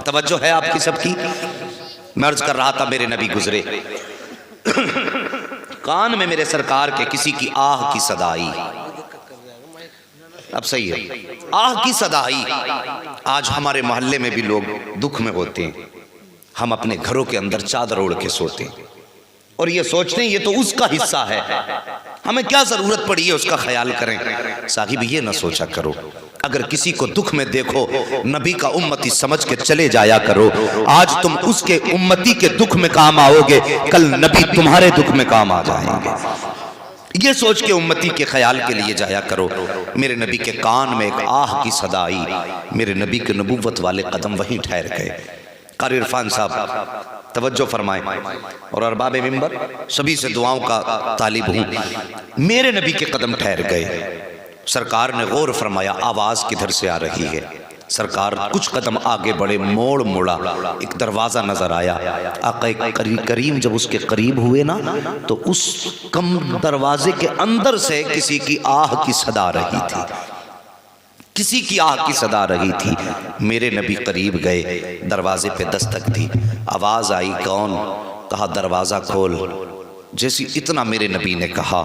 तवज्जो है आपकी सबकी। मैं अर्ज कर रहा था, मेरे नबी गुजरे, कान में मेरे सरकार के किसी की आह की सदा आई। अब सही है, आह की सदा आई। आज हमारे मोहल्ले में भी लोग दुख में होते हैं, हम अपने घरों के अंदर चादर ओढ़ के सोते हैं और ये सोचते हैं ये तो उसका हिस्सा है, हमें क्या जरूरत पड़ी है उसका ख्याल करें। साहिब ये ना सोचा करो, अगर किसी को दुख में देखो नबी का उम्मती समझ के चले जाया करो। आज तुम उसके उम्मती के दुख में काम आओगे, कल नबी तुम्हारे दुख में काम आ जाएंगे। ये सोच के उम्मती के ख्याल के लिए जाया करो। मेरे नबी के कान में एक आह की सदा आई, मेरे नबी के नबूवत वाले कदम वहीं ठहर गए। कारी इरफान साहब तवज्जो फरमाएं और अरबाब मिंबर सभी से दुआओं का तालिब हूँ। मेरे नबी के कदम ठहर गए, सरकार ने गौर फरमाया आवाज़ किधर से आ रही है। सरकार कुछ कदम आगे बढ़े, मोड़ मोड़ा, एक दरवाज़ा नज़र आया। आका करीम जब उसके करीब हुए ना तो उस कम दरवाजे के अंदर से किसी की आह की सदा रही थी, किसी की आह की सदा रही थी। मेरे नबी करीब गए, दरवाजे पे दस्तक दी, आवाज़ आई कौन? कहा दरवाज़ा खोल। जैसी इतना मेरे नबी ने कहा,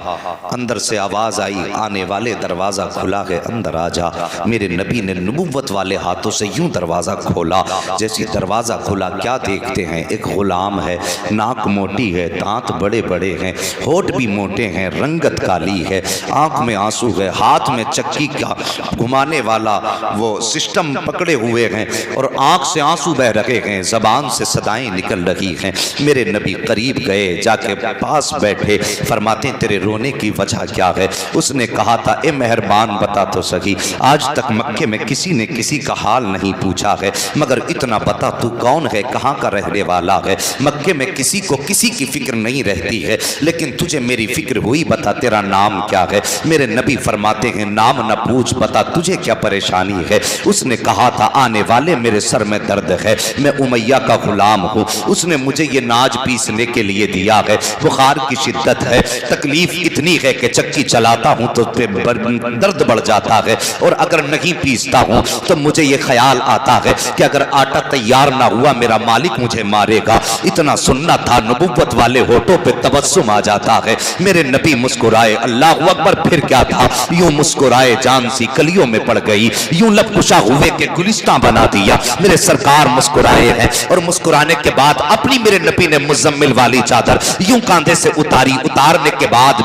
अंदर से आवाज़ आई आने वाले दरवाज़ा खुला है, अंदर आ जा। मेरे नबी ने नबुव्वत वाले हाथों से यूं दरवाज़ा खोला। जैसी दरवाज़ा खुला क्या देखते हैं, एक गुलाम है, नाक मोटी है, दांत बड़े बड़े हैं, होठ भी मोटे हैं, रंगत काली है, आँख में आंसू है, हाथ में चक्की का घुमाने वाला वो सिस्टम पकड़े हुए हैं और आँख से आंसू बह रहे हैं, ज़बान से सदाएँ निकल रही हैं। मेरे नबी करीब गए, जाके पास बैठे, फरमाते तेरे रोने की वजह क्या है? उसने कहा था ए मेहरबान बता तो सही, आज तक मक्के में किसी ने किसी का हाल नहीं पूछा है, मगर इतना बता तू कौन है, कहाँ का रहने वाला है? मक्के में किसी को किसी की फिक्र नहीं रहती है, लेकिन तुझे मेरी फिक्र हुई, बता तेरा नाम क्या है? मेरे नबी फरमाते हैं नाम न पूछ, बता तुझे क्या परेशानी है? उसने कहा था आने वाले मेरे सर में दर्द है, मैं उमैया का गुलाम हूँ, उसने मुझे ये नाज पीसने के लिए दिया है, बुखार की शिद्दत है, तकलीफ इतनी है कि चक्की चलाता हूं तो दर्द बढ़ जाता है, और अगर नहीं पीसता हूं तो मुझे ये ख्याल आता है कि अगर आटा तैयार ना हुआ मेरा मालिक मुझे मारेगा। इतना सुनना था, नबुव्वत वाले होठों पे तबस्सुम आ जाता है। मेरे नबी मुस्कुराए, अल्लाह अकबर, फिर क्या था? यूं मुस्कुराए जान सी कलियों में पड़ गई, यूं लबकुशा हुए के गुलिस्तां बना दिया। मेरे सरकार मुस्कुराए हैं और मुस्कुराने के बाद अपनी मेरे नबी ने मुज़म्मिल वाली चादर यूं कांधे से उतारी, उतारने के बाद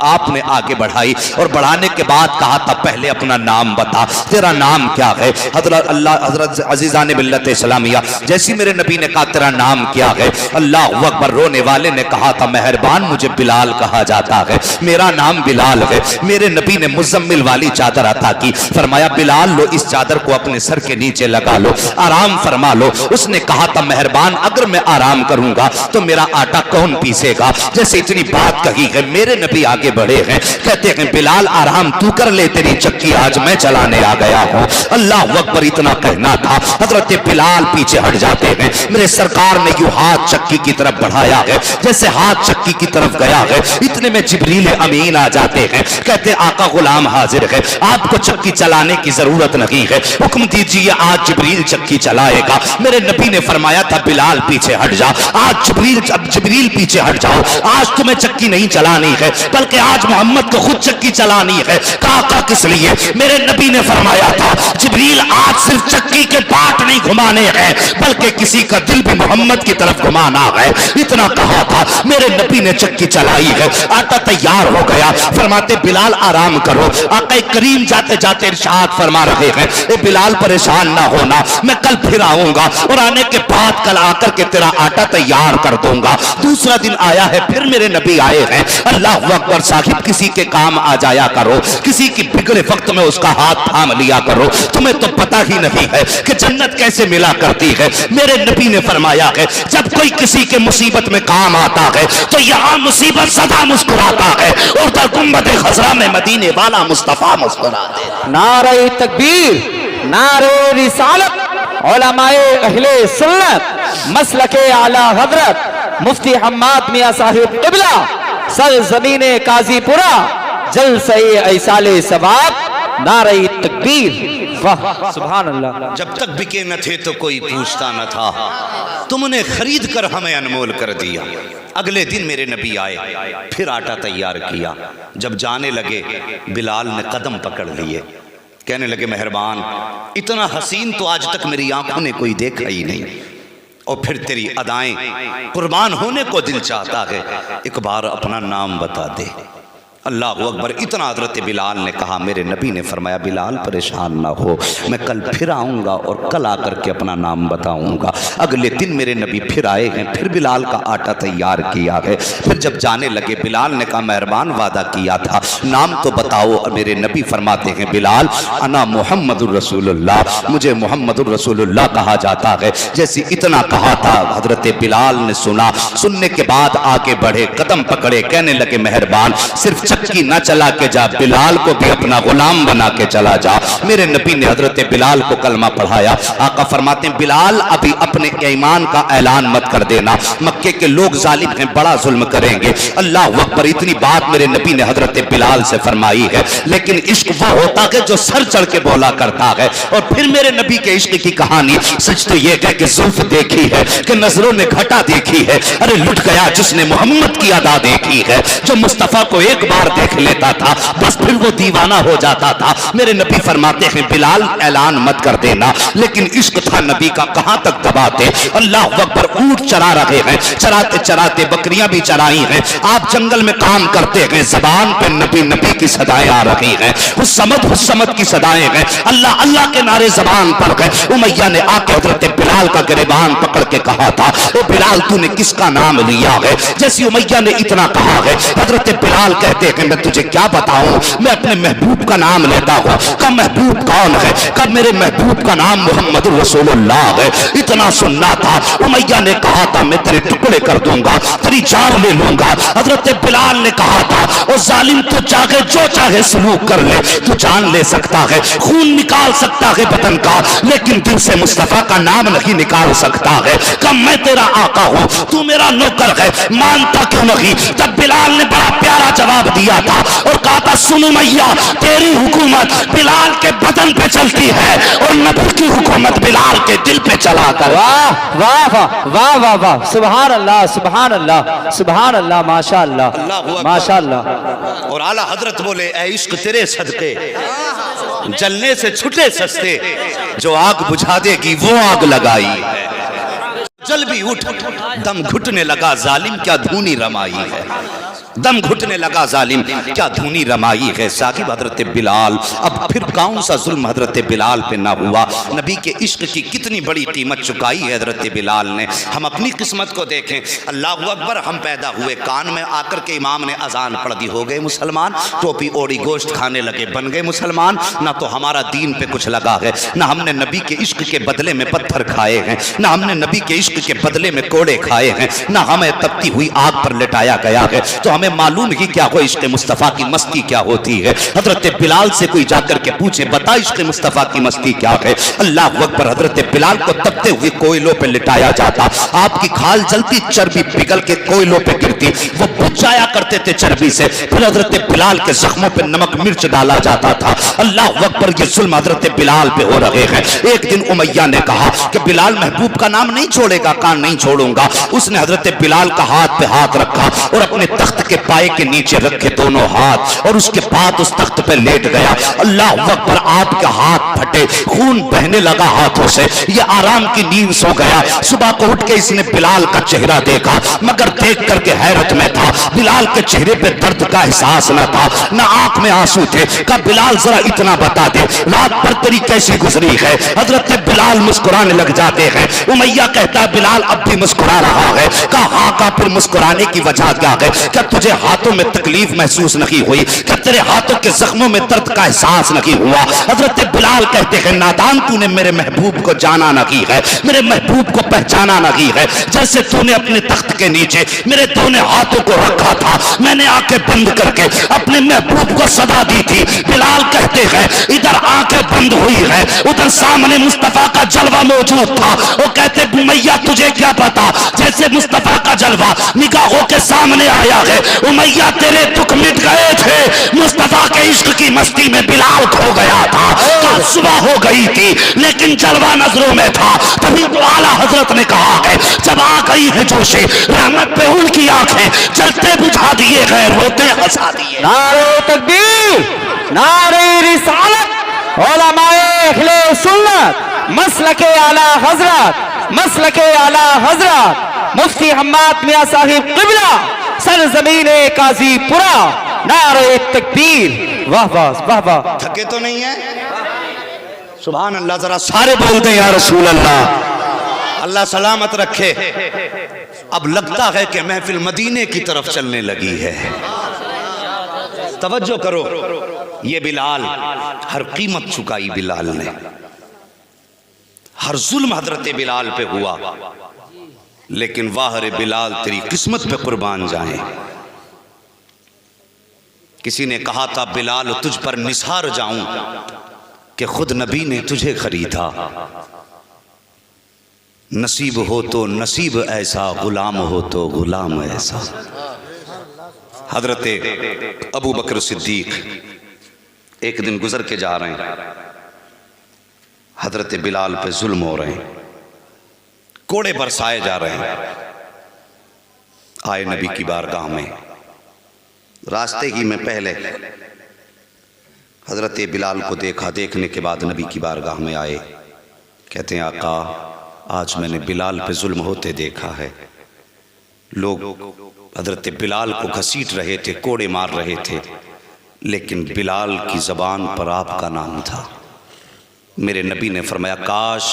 आपने आगे बढ़ाई और बढ़ाने के बाद कहा था पहले अपना नाम बता, तेरा नाम क्या है? हजरत अजीज़ान मिल्लत इस्लामिया जैसी मेरे नबी ने कहा तेरा नाम क्या है? अल्लाह अकबर। रोने वाले ने कहा था मेहरबान मुझे बिलाल कहा जाता है, मेरा नाम बिलाल है। मेरे नबी ने मुज़म्मिल वाली चादर अता की, फरमाया बिलाल लो इस चादर को अपने सर के नीचे लगा लो, आराम फरमा लो। उसने कहा था मेहरबान अगर मैं आराम करूंगा तो मेरा आटा कौन पीसेगा? जैसे इतनी बात कही है, मेरे नबी आगे बढ़े हैं, कहते हैं बिलाल आराम तू कर ले, तेरी चक्की आज मैं चलाने आ गया हूँ। अल्लाह अकबर। इतना कहना था, हजरत बिलाल पीछे हट जाते हैं। मेरे सरकार ने यूं हाथ चक्की की तरफ बढ़ाया है, जैसे हाथ चक्की की तरफ गया है, इतने में जिब्रील अमीन आ जाते हैं, कहते आका गुलाम हाजिर है, आपको चक्की चलाने की जरूरत नहीं है, हुक्म दीजिए आज जिब्रील चक्की चलाएगा। मेरे नबी ने फरमाया था बिलाल पीछे हट जा, आज जिब्रील पीछे हट जाओ, आज तुम्हें चक्की नहीं चलानी है, बल्कि आज मोहम्मद को खुद चक्की चलानी है। काका किस लिए? मेरे नबी ने फरमाया था जिब्रील आज सिर्फ चक्की के पार्ट नहीं घुमाने हैं, बल्कि किसी का दिल भी मोहम्मद की तरफ घुमाना है। इतना कहा था, मेरे नबी ने चक्की चलाई है, आटा तैयार हो गया, फरमाते बिलाल आराम करो। आका करीम जाते जाते इरशाद फरमा रहे हैं ए बिलाल परेशान ना होना, मैं कल फिर आऊंगा और आने के बाद कल आकर के तेरा आटा तैयार कर दूंगा। दूसरा दिन आया है, फिर मेरे नबी आए हैं। अल्लाह अकबर। साहिब किसी के काम आ जाया करो, किसी की बिगड़े वक्त में उसका हाथ थाम लिया करो, तुम्हें तो पता ही नहीं है कि जन्नत कैसे मिला करती है। मेरे नबी ने फरमाया है जब कोई किसी के मुसीबत में काम आता है तो यहाँ मुसीबत सदा मुस्कुराता है, और उधर गुंबद खजरा में मदीने वाला मुस्तफा मुस्कुराते। नारे तकबीर, नारे रिसालत, उलमाए अहले सुन्नत, मसलके आला हजरत मुफ्ती हम्माद मियां साहिब क़िबला, सर ज़मीने काजीपुरा, जलसे ऐसाले सवाब, नारे तकबीर, वाह सुभान अल्लाह। जब तक बिके न थे तो कोई पूछता न था, तुमने खरीद कर हमें अनमोल कर दिया। अगले दिन मेरे नबी आए, फिर आटा तैयार किया। जब जाने लगे बिलाल ने कदम पकड़ लिए, कहने लगे मेहरबान, इतना हसीन तो आज तक मेरी आंखों ने कोई देखा ही नहीं, और फिर तेरी अदाएं, कुर्बान होने को दिल चाहता है, एक बार अपना नाम बता दे। अल्लाह अकबर। इतना हजरत बिलाल ने कहा। मेरे नबी ने फरमाया बिलाल परेशान ना हो, मैं कल फिर आऊँगा और कल आकर के अपना नाम बताऊँगा। अगले दिन मेरे नबी फिर आए हैं, फिर बिलाल का आटा तैयार किया है। फिर जब जाने लगे बिलाल ने कहा मेहरबान वादा किया था, नाम तो बताओ। और मेरे नबी फरमाते हैं बिलाल अना मुहम्मदुर रसूलुल्लाह, मुझे मुहम्मदुर रसूलुल्लाह कहा जाता है। जैसे इतना कहा था हजरत बिलाल ने सुना, सुनने के बाद आगे बढ़े, कदम पकड़े, कहने लगे मेहरबान सिर्फ चक्की न चला के जा, बिलाल को भी अपना गुलाम बना के चला जा। मेरे नबी ने हजरत बिलाल को कलमा पढ़ाया। आका फरमाते हैं बिलाल अभी अपने ईमान का ऐलान मत कर देना, मक्के के लोग जालिम हैं, बड़ा जुल्म करेंगे। अल्लाह अकबर। इतनी बात मेरे नबी ने हजरत बिलाल से फरमाई है। लेकिन इश्क वो होता है जो सर चढ़ के बोला करता है। और फिर मेरे नबी के इश्क की कहानी सच तो ये है कि जुल्फ देखी है, कि नजरों ने घटा देखी है। अरे लुट गया जिसने मोहम्मद की अदा देखी है, जो मुस्तफा को एक बार देख लेता था बस फिर वो दीवाना हो जाता था। मेरे नबी फरमाते हैं बिलाल ऐलान मत कर देना। लेकिन इश्क था नबी का, कहां तक दबाते। अल्लाह अकबर। ऊंट चरा रहे हैं, चराते चराते बकरियां भी चराई हैं, आप जंगल में काम करते हैं, जबान पे नबी नबी की सदाएं आ रही हैं, हुस्समद की सदाएं हैं, अल्लाह अल्लाह के नारे जबान पर गए। उमैया ने आके हजरत बिलाल का गिरबान पकड़ के कहा था ओ बिलाल तूने किसका नाम लिया है। जैसे उमैया ने इतना कहा है, हजरत बिलाल कहते हैं मैं तुझे क्या बताऊं, मैं अपने महबूब का नाम लेता हूं। कब महबूब कौन है, कब मेरे महबूब का नाम मोहम्मद रसूलुल्लाह है। इतना सुनना था। उमैया ने कहा था मैं तेरे टुकड़े कर दूंगा, तेरी जान ले लूंगा। हजरत बिलाल ने कहा था ओ जालिम तू चाहे जो चाहे सलूक कर ले, तू जान ले सकता है, खून निकाल सकता है बदन का, लेकिन दिल से मुस्तफा का नाम नहीं निकाल सकता है। कब मैं तेरा आका हूं, तू मेरा नौकर है, मानता क्यों नहीं। तब बिलाल ने बड़ा प्यारा जवाब दिया था और कहा था सुनो मैया, तेरी हुकूमत बिलाल के बदन पे चलती है और नबी की हुकूमत बिलाल के दिल पे चला कर। वाह वाह वाह वाह वाह वाह, सुभान अल्लाह सुभान अल्लाह सुभान अल्लाह, माशा अल्लाह माशा अल्लाह। और आला हजरत बोले ऐ इश्क तेरे सदके जलने से छुटे सस्ते, जो आग बुझा देगी वो आग लगाई है। जल भी उठ, दम घुटने लगा जालिम क्या धूनी रमाई है, दम घुटने लगा जालिम क्या धूनी रमाई है। साकिब हजरत बिलाल, अब फिर कौन सा जुल्म हजरत बिलाल पे ना हुआ। नबी के इश्क की कितनी बड़ी कीमत चुकाई है हजरत बिलाल ने। हम अपनी किस्मत को देखें। अल्लाह अकबर। हम पैदा हुए, कान में आकर के इमाम ने अजान पढ़ दी, हो गए मुसलमान, टोपी ओढ़ी गोश्त खाने लगे, बन गए मुसलमान। ना तो हमारा दीन पे कुछ लगा है, ना हमने नबी के इश्क के बदले में पत्थर खाए हैं, ना हमने नबी के इश्क के बदले में कोड़े खाए हैं, ना हमें तपती हुई आग पर लिटाया गया है। तो हमें मालूम ही क्या हो इश्क मुस्तफा की मस्ती क्या होती है। हजरत बिलाल से कोई जाकर के पूछे बता इश्क मुस्तफा की मस्ती क्या है। अल्लाह अकबर। हजरत बिलाल को तपते हुए कोयलों पे लिटाया जाता, आपकी खाल जलती, चर्बी पिघल के कोयलों पे गिरती, वो बुझ जाया करते थे चर्बी से। फिर हजरत बिलाल के जख्मों पे नमक मिर्च डाला जाता था। अल्लाह अकबर। ये जुल्म हजरत बिलाल पे हो रहे हैं। एक दिन उमैया ने कहा कि बिलाल महबूब का नाम नहीं छोड़ेगा, कहा नहीं छोड़ूंगा। उसने हजरत बिलाल का हाथ पे हाथ रखा और अपने तख्त के पाए के नीचे रखे दोनों हाथ, और उसके बाद उस तख्त पे लेट गया। अल्लाह अकबर। आपके हाथ फटे, खून बहने लगा हाथों से, ये आराम की नींद सो गया। सुबह को उठ के इसने बिलाल का चेहरा देखा, मगर देख करके हैरत में था। बिलाल के चेहरे पे दर्द का एहसास न था, न आंख में आंसू थे। कहा बिलाल जरा इतना बता दे रात भर तेरी कैसी गुजरी है। हजरत बिलाल मुस्कुराने लग जाते हैं। उमैया कहता है बिलाल अब भी मुस्कुरा रहा है। कहा हाँ का फिर मुस्कुराने की वजह क्या है, क्या तुझे हाथों में तकलीफ महसूस नहीं हुई, क्या तेरे हाथों के जख्मों में दर्द का एहसास नहीं हुआ। हजरत बिलाल कहते हैं नादान तूने मेरे महबूब को जाना नहीं है, मेरे महबूब को पहचाना नहीं है। जैसे तूने अपने तख्त के नीचे मेरे दोनों हाथों को रखा था, मैंने आंखें बंद करके अपने महबूब को सदा दी थी। बिलाल कहते हैं इधर आंखें बंद हुई है, उधर सामने मुस्तफा का जलवा मौजूद था। वो कहते बुमैया तुझे क्या पता, जैसे मुस्तफा का जलवा निगाहों के सामने आया है, उमैया तेरे दुख मिट गए थे, मुस्तफा के इश्क की मस्ती में बिलाल खो गया था। कल सुबह हो गई थी लेकिन जलवा नजरों में था। तभी तो आला हजरत ने कहा है जब आ गई है जोशे रहमत पे उनकी आंखें चलते बुझा दिए गए, रोते हंसा दिए। नारे तकबीर, नारे रिसालत, उलमाए अहले सुन्नत, मसलके आला हजरत, मसलके आला हजरत मुफ्ती हम्माद मियां साहिब क़िबला सरजमीने काजीपुरा। नारे तकबीर। वाह वाह वाह वाह। थके तो नहीं है? सुभान अल्लाह। जरा सारे बोलते हैं या रसूल अल्लाह। अल्लाह सलामत रखे। अब लगता है कि महफिल मदीने की तरफ चलने लगी है। तवज्जो करो, ये बिलाल हर कीमत चुकाई बिलाल ने, हर जुल्म हजरत बिलाल पे हुआ, लेकिन वाह रे बिलाल तेरी किस्मत पे कुर्बान जाए। किसी ने कहा था बिलाल तुझ पर निसार जाऊं कि खुद नबी ने तुझे खरीदा। नसीब हो तो नसीब ऐसा, गुलाम हो तो गुलाम ऐसा। हजरत अबू बकर सिद्दीक एक दिन गुजर के जा रहे हैं, हजरत बिलाल पे जुल्म हो रहे हैं, कोड़े बरसाए जा रहे हैं। आए नबी की बारगाह में, रास्ते ही में पहले हजरत बिलाल को देखा। देखने के बाद नबी की बारगाह में आए, कहते हैं आका आज मैंने बिलाल पे जुल्म होते देखा है। लोग हजरत बिलाल को घसीट रहे थे, कोड़े मार रहे थे, लेकिन बिलाल की जबान पर आपका नाम था। मेरे नबी ने फरमाया काश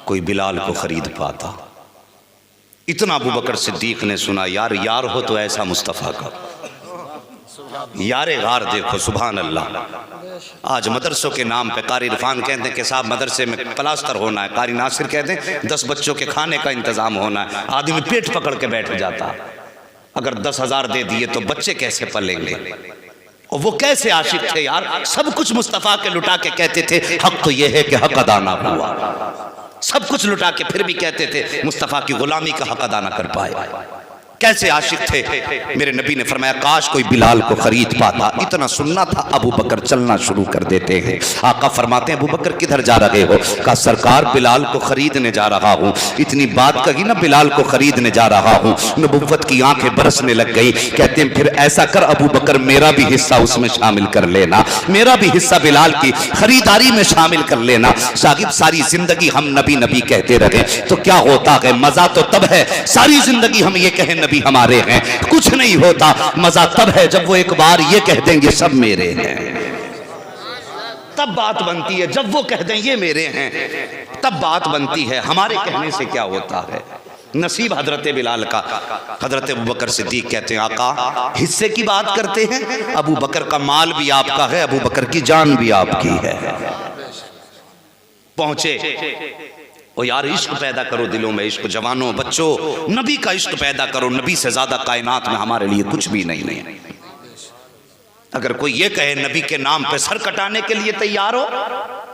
कोई बिलाल को खरीद पाता। इतना अबू बकर सिद्दीक ने सुना, यार यार हो तो ऐसा मुस्तफ़ा का यारे गार देखो। सुभान अल्लाह। आज मदरसों के नाम पे कारी इरफान कहते हैं कि साहब मदरसे में प्लास्टर होना है, कारी नासिर कहते हैं 10 बच्चों के खाने का इंतजाम होना है। आदमी पेट पकड़ के बैठ जाता। अगर 10,000 दे दिए तो बच्चे कैसे पलेंगे? और वो कैसे आशिक थे यार, सब कुछ मुस्तफ़ा के लुटा के कहते थे हक तो ये है कि हक अदा ना हुआ। सब कुछ लुटा के फिर भी कहते थे मुस्तफ़ा की गुलामी का हक अदा ना कर पाए। कैसे आशिक थे। मेरे नबी ने फरमाया काश कोई बिलाल को खरीद पाता। इतना सुनना था, अबू बकर चलना शुरू कर देते हैं। आका फरमाते हैं अबू बकर किधर जा रहे हो? कहा सरकार बिलाल को खरीदने जा रहा हूँ। इतनी बात कही ना, बिलाल को खरीदने जा रहा हूँ, नबुव्वत की आंखें बरसने लग गई। कहते हैं फिर ऐसा कर अबू बकर मेरा भी हिस्सा उसमें शामिल कर लेना, मेरा भी हिस्सा बिलाल की खरीदारी में शामिल कर लेना। साहिब सारी जिंदगी हम नबी नबी कहते रहे तो क्या होता है? मजा तो तब है सारी जिंदगी हम ये कहें नबी हमारे हैं, कुछ नहीं होता। मजा तब है जब वो एक बार ये कह देंगे सब मेरे हैं, तब बात बनती है। जब वो कह दें ये मेरे हैं तब बात बनती है। हमारे कहने से क्या होता है? नसीब हजरत बिलाल का। हजरत अबू बकर सिद्दीक कहते हैं आका हिस्से की बात करते हैं, अबू बकर का माल भी आपका है, अबू बकर की जान भी आपकी है। पहुंचे ओ यार इश्क पैदा करो दिलों में, इश्क जवानों बच्चों नबी का इश्क पैदा करो। नबी से ज्यादा कायनात में हमारे लिए कुछ भी नहीं। अगर कोई ये कहे नबी के नाम पे सर कटाने के लिए तैयार हो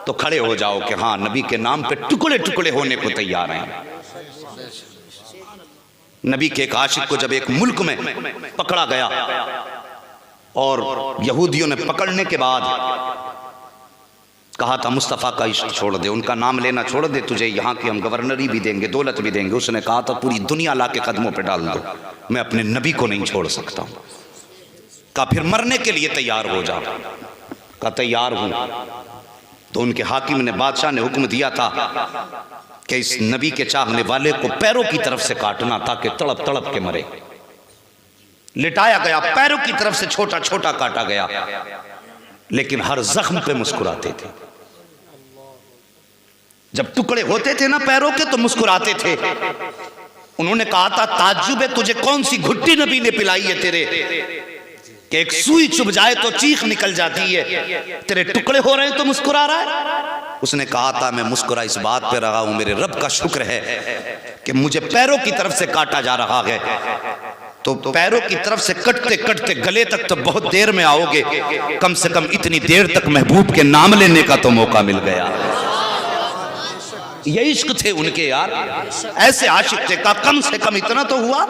तो खड़े हो जाओ कि हाँ नबी के नाम पे टुकड़े टुकड़े होने को तैयार हैं। नबी के एक आशिक को जब एक मुल्क में पकड़ा गया और यहूदियों ने पकड़ने के बाद कहा था मुस्तफ़ा का इश्क छोड़ दे, उनका नाम लेना छोड़ दे, तुझे यहाँ की हम गवर्नरी भी देंगे, दौलत भी देंगे। उसने कहा था पूरी दुनिया ला के कदमों पे डाल दो, मैं अपने नबी को नहीं छोड़ सकता हूँ। कहा फिर मरने के लिए तैयार हो जा। कहा तैयार हूँ। तो उनके हाकिम ने, बादशाह ने हुक्म दिया था कि इस नबी के चाहने वाले को पैरों की तरफ से काटना ताकि तड़प तड़प के मरे। लिटाया गया, पैरों की तरफ से छोटा छोटा काटा गया, लेकिन हर जख्म पे मुस्कुराते थे। जब टुकड़े होते थे ना पैरों के तो मुस्कुराते थे। उन्होंने कहा था ताज्जुब है तुझे कौन सी घुट्टी नबी ने पिलाई है तेरे कि एक सुई चुभ जाए तो चीख निकल जाती है, तेरे टुकड़े हो रहे हैं तो मुस्कुरा रहा है। उसने कहा था मैं मुस्कुरा इस बात पे रहा हूं मेरे रब का शुक्र है कि मुझे पैरों की तरफ से काटा जा रहा है। तो पैरों की तरफ से कटते कटते गले तक तो बहुत देर में आओगे, कम से कम इतनी देर तक महबूब के नाम लेने का तो मौका मिल गया। ये इश्क थे उनके यार, ऐसे आशिक थे। कम से कम इतना तो हुआ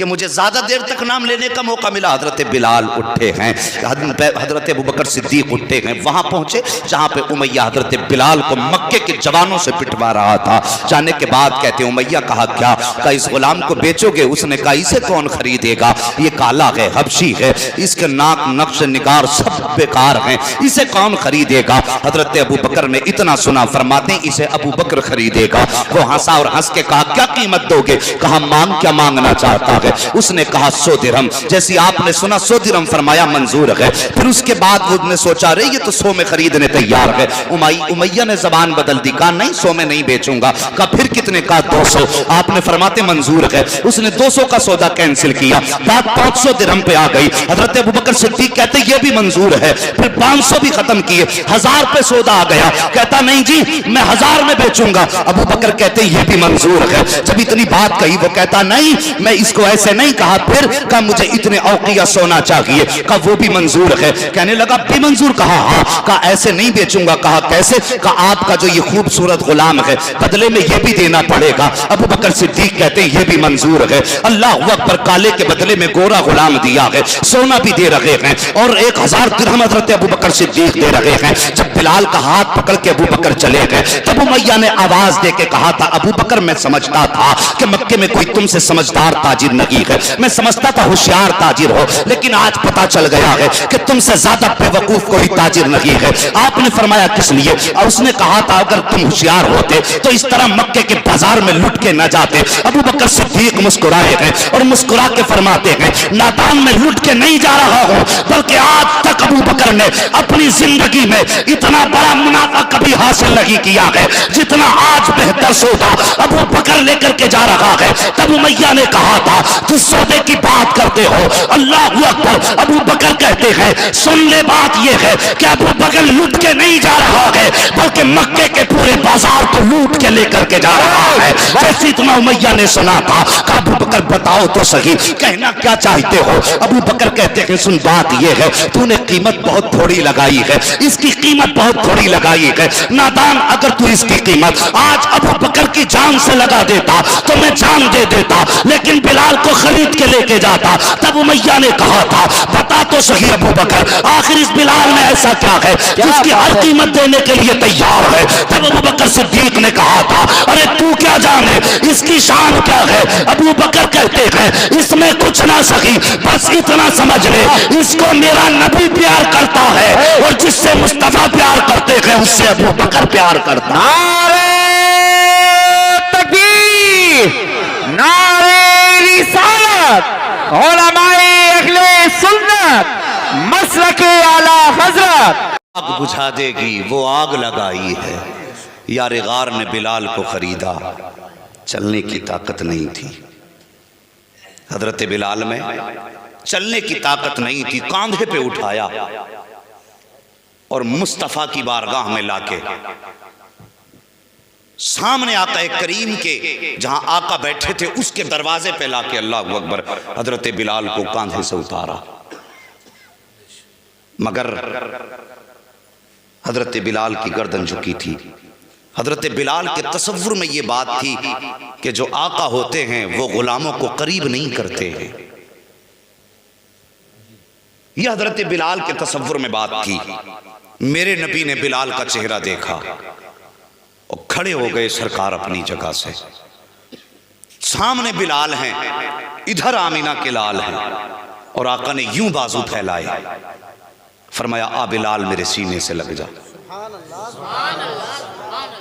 कि मुझे ज्यादा देर तक नाम लेने का मौका मिला। हजरत बिलाल उठे हैं, हजरत अबू बकर सिद्दीक उठे हैं, वहां पहुंचे जहां पे उमैया हजरत बिलाल को मक्के के जवानों से पिटवा रहा था। जाने के बाद कहते उमैया कहा क्या, का इस गुलाम को बेचोगे? उसने कहा इसे कौन खरीदेगा, ये काला है, हबशी है, इसके नाक नक्श निगार सब बेकार हैं, इसे कौन खरीदेगा? हजरत अबू बकर ने इतना सुना, फरमाते इसे अबू बकर खरीदेगा। वो हंसा और हंस के कहा क्या कीमत दोगे? कहा मांग क्या मांगना चाहता है? उसने कहा 100 दिरहम। जैसी आपने सुना 100 दिरहम, फरमाया मंजूर है। फिर उसके बाद उसने सोचा रे ये तो 100 में खरीदने तैयार है। उमैया ने जबान बदल दी, कहा नहीं 100 में नहीं बेचूंगा। कहा फिर कितने? कहा 200। आपने फरमाते मंजूर है। उसने 200 का सौदा कैंसिल किया, बात 500 दिरहम पे आ गई। हजरत अबू बकर सिद्दीक कहते ये भी मंजूर है। फिर 500 भी खत्म किए, 1000 पे सौदा आ गया। कहता नहीं जी मैं 1000 में बेचूंगा। अबू बकर कहते ये भी मंजूर है। जब इतनी बात कही वो कहता नहीं मैं इसको ऐसे नहीं कहा। फिर कहा मुझे इतने औकिया सोना चाहिए। कहा वो भी मंजूर है। कहने लगा भी मंजूर? कहा हाँ। कहा ऐसे नहीं बेचूंगा। कहा कैसे? कहा आपका जो ये खूबसूरत गुलाम है बदले में ये भी देना पड़ेगा। अबू बकर सिद्दीक कहते ये भी मंजूर है। अल्लाह अकबर, काले के बदले में गोरा गुलाम दिया है, सोना भी दे रहे हैं और 1000 दिरहम हजरत अबू बकर सिद्दीक दे रहे हैं। जब बिलाल का हाथ पकड़ के अबू बकर चले गए तब उमैया ने आवाज दे के कहा था अबू बकर मैं समझता था कि मक्के में कोई तुमसे समझदार ताजिर नहीं है, मैं समझता था होशियार ताजिर हो, लेकिन आज पता चल गया है कि तुमसे ज्यादा बेवकूफ कोई ताजिर नहीं है। आपने फरमाया किस लिए? और उसने कहा था अगर तुम होशियार होते तो इस तरह मक्के के बाजार में लुट के न जाते। अबू बकर सिद्दीक मुस्कुराए हैं और मुस्कुरा के फरमाते हैं नादान में लुट के नहीं जा रहा हूं, बल्कि आज तक अबू बकर ने अपनी जिंदगी में इतना बड़ा मुनाफा कभी हासिल नहीं किया है जितना आज बेहतर सौदा अबू बकर लेकर के जा रहा है। तब उमैया ने कहा था तुम सौदे की बात करते हो, अल्लाह अकबर। अबू बकर कहते हैं सुन ले बात यह है कि अबू बकर लूट के नहीं जा रहा है बल्कि मक्के के पूरे बाजार को लूट के लेकर के जा रहा है। जैसे इतना उमैया ने सुना था कि अबू बकर बताओ तो सही कहना क्या चाहते हो? अबू बकर कहते हैं सुन बात यह है तूने कीमत बहुत थोड़ी लगाई है, इसकी कीमत बहुत थोड़ी लगाई है। नादान अगर तू इसकी कीमत आज अबू बकर की जान से लगा देता तो मैं जान दे देता, लेकिन बिलाल को खरीद के लेके जाता। तब उमैया ने कहा था बता तो सही अबू बकर आखिर इस बिलाल में ऐसा क्या है जिसकी हर कीमत देने के लिए तैयार है? तब अबू बकर सिद्दीक ने कहा था अरे तू क्या जाने इसकी शान क्या है? अबू बकर कहते हैं इसमें कुछ ना सही, बस इतना समझ ले इसको मेरा नबी प्यार करता है और जिससे मुस्तफा प्यार करते हैं उससे अबू बकर प्यार करता। नारे तकबीर, नारे रिसालत, उलमाए अहले सुन्नत, मसलके आला हजरत। आग बुझा देगी वो आग लगाई है। यार गार ने बिलाल को खरीदा, चलने की ताकत नहीं थी। हजरत बिलाल में चलने की ताकत नहीं थी, कांधे पे उठाया और मुस्तफा की बारगाह में लाके सामने आका करीम के जहां आका बैठे थे उसके दरवाजे पे लाके अल्लाह अकबर हजरत बिलाल को कांधे से उतारा। मगर हजरत बिलाल की गर्दन झुकी थी। हजरत बिलाल के तसव्वुर में यह बात थी कि जो आका होते हैं वो गुलामों को करीब नहीं करते हैं। यह हजरत बिलाल के तसव्वुर में बात थी। मेरे नबी ने बिलाल का चेहरा देखा और खड़े हो गए सरकार अपनी जगह से। सामने बिलाल हैं, इधर आमीना के लाल हैं और आका ने यूं बाजू फैलाए, फरमाया आ बिलाल मेरे सीने से लग जा।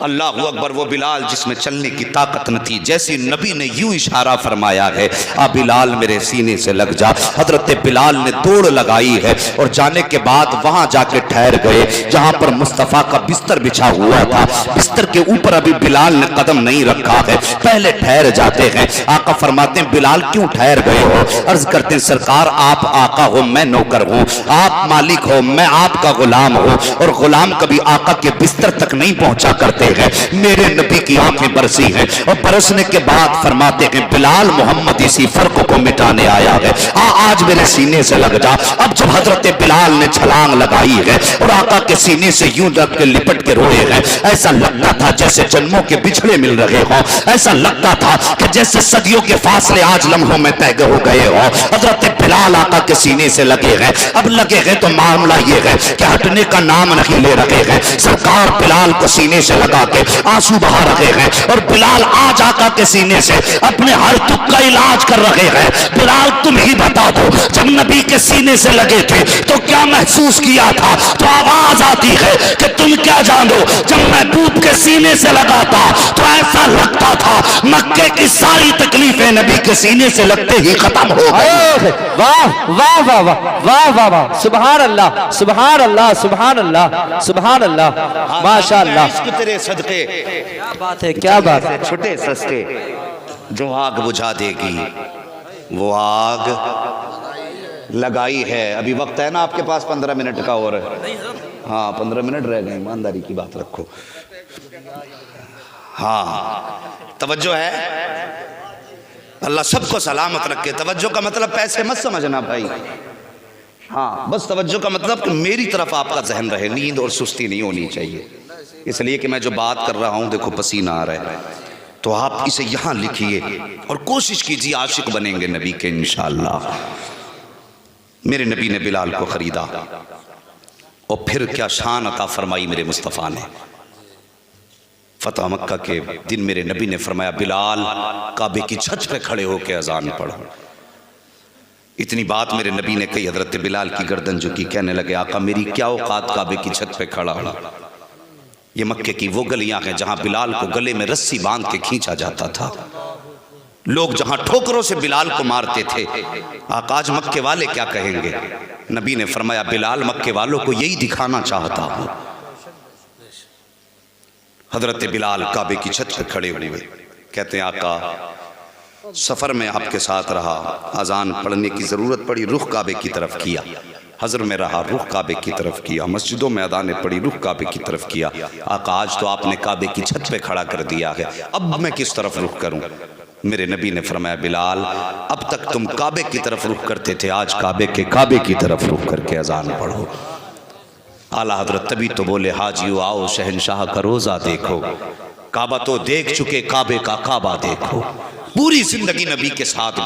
अल्लाह अकबर। वो बिलाल जिसमें चलने की ताकत न थी, जैसी नबी ने यूं इशारा फरमाया है आ बिलाल मेरे सीने से लग जा, हजरत बिलाल ने दौड़ लगाई है और जाने के बाद वहां जाके ठहर गए जहां पर मुस्तफा का बिस्तर बिछा हुआ था। बिस्तर के ऊपर अभी बिलाल ने कदम नहीं रखा है, पहले ठहर जाते हैं। आका फरमाते हैं बिलाल क्यों ठहर गए हो? अर्ज करते हैं सरकार आप आका हो मैं नौकर हूं, आप मालिक हो मैं आपका गुलाम हूं और गुलाम कभी आका के बिस्तर तक नहीं पहुंचा करते। लगे हैं। मेरे नबी की आंखें बरसी हैं और बरसने के बाद फरमाते हैं बिलाल मोहम्मद इसी फर्क को मिटाने आया है, आज मेरे सीने से लग जा। अब जब हजरत बिलाल ने छलांग लगाई है और आका के सीने से यूं लग के लिपट के रोए हैं, ऐसा लगता था जैसे जन्मों के बिछड़े मिल रहे हो, ऐसा लगता था कि जैसे सदियों के फासले आज लम्हों में तय हो गए हो। हजरत बिलाल आका के सीने से लगे हैं। अब लगे हैं तो मामला ये है कि हटने का नाम नहीं ले रहे हैं। सरकार बिलाल को सीने से लगा के आंसू बहा रहे हैं और बिलाल आज आका के सीने से अपने हर दुख का इलाज कर रहे हैं। बिलाल तुम ही बता दो, जब नबी के सीने से लगे थे तो क्या महसूस किया था? तो आवाज आती है कि तुम क्या जानो, जब महबूब के सीने से लगा था तो ऐसा लगता था मक्के की सारी तकलीफें नबी के सीने से लगते ही खत्म हो गई। वाह वाह वाह वाह वाह वाह वाह, सुभान अल्लाह सुभान अल्लाह सुभान अल्लाह सुभान अल्लाह, माशाअल्लाह। इश्क तेरे सदके, क्या बात है, क्या बात है। छोटे सस्ते जो आग बुझा देगी वो आग लगाई है। अभी वक्त है ना आपके पास 15 मिनट का, और हाँ 15 मिनट रह गए, ईमानदारी की बात रखो। हाँ तवज्जो है, अल्लाह सबको सलामत रखे। तवज्जो का मतलब पैसे मत समझना भाई, हाँ बस तवज्जो का मतलब कि मेरी तरफ आपका जहन रहे, नींद और सुस्ती नहीं होनी चाहिए। इसलिए कि मैं जो बात कर रहा हूँ देखो पसीना आ रहा है, तो आप इसे यहाँ लिखिए और कोशिश कीजिए आशिक बनेंगे नबी के इंशाअल्लाह। मेरे नबी ने बिलाल को खरीदा और फिर क्या शान अता फरमाई मेरे मुस्तफ़ा ने। फतह मक्का के दिन मेरे नबी ने फरमाया बिलाल काबे की छत पे खड़े होकर अजान पढ़ो। इतनी बात मेरे नबी ने कही, हजरत बिलाल की गर्दन झुकी, कहने लगे आका मेरी क्या औकात काबे की छत पे खड़ा हूं। ये मक्के की वो गलियां हैं जहां बिलाल को गले में रस्सी बांध के खींचा जाता था, लोग जहां ठोकरों से बिलाल को मारते थे। आका आज मक्के वाले क्या कहेंगे? नबी ने फरमाया बिलाल मक्के वालों को यही दिखाना चाहता हूं। हजरत बिलाल काबे की छत पर खड़े हुए, कहते हैं आका सफर में आपके साथ रहा, अजान पढ़ने की जरूरत पड़ी, रुख काबे की तरफ किया। हजर में रहा, रुख काबे की तरफ किया। मस्जिदों में अदाने पड़ी, रुख काबे की तरफ किया। आका आज तो आपने काबे की छत पे खड़ा कर दिया है, अब मैं किस तरफ रुख करूं? मेरे नबी ने फरमाया बिलाल अब तक तुम काबे की तरफ रुख करते थे, आज काबे की तरफ रुख करके अजान पढ़ो। आला हजरत तभी तो बोले हाजियो आओ शहनशाह का रोजा देखो, काबा तो देख चुके काबे का काबा देखो। पूरी जिंदगी नबी के साथ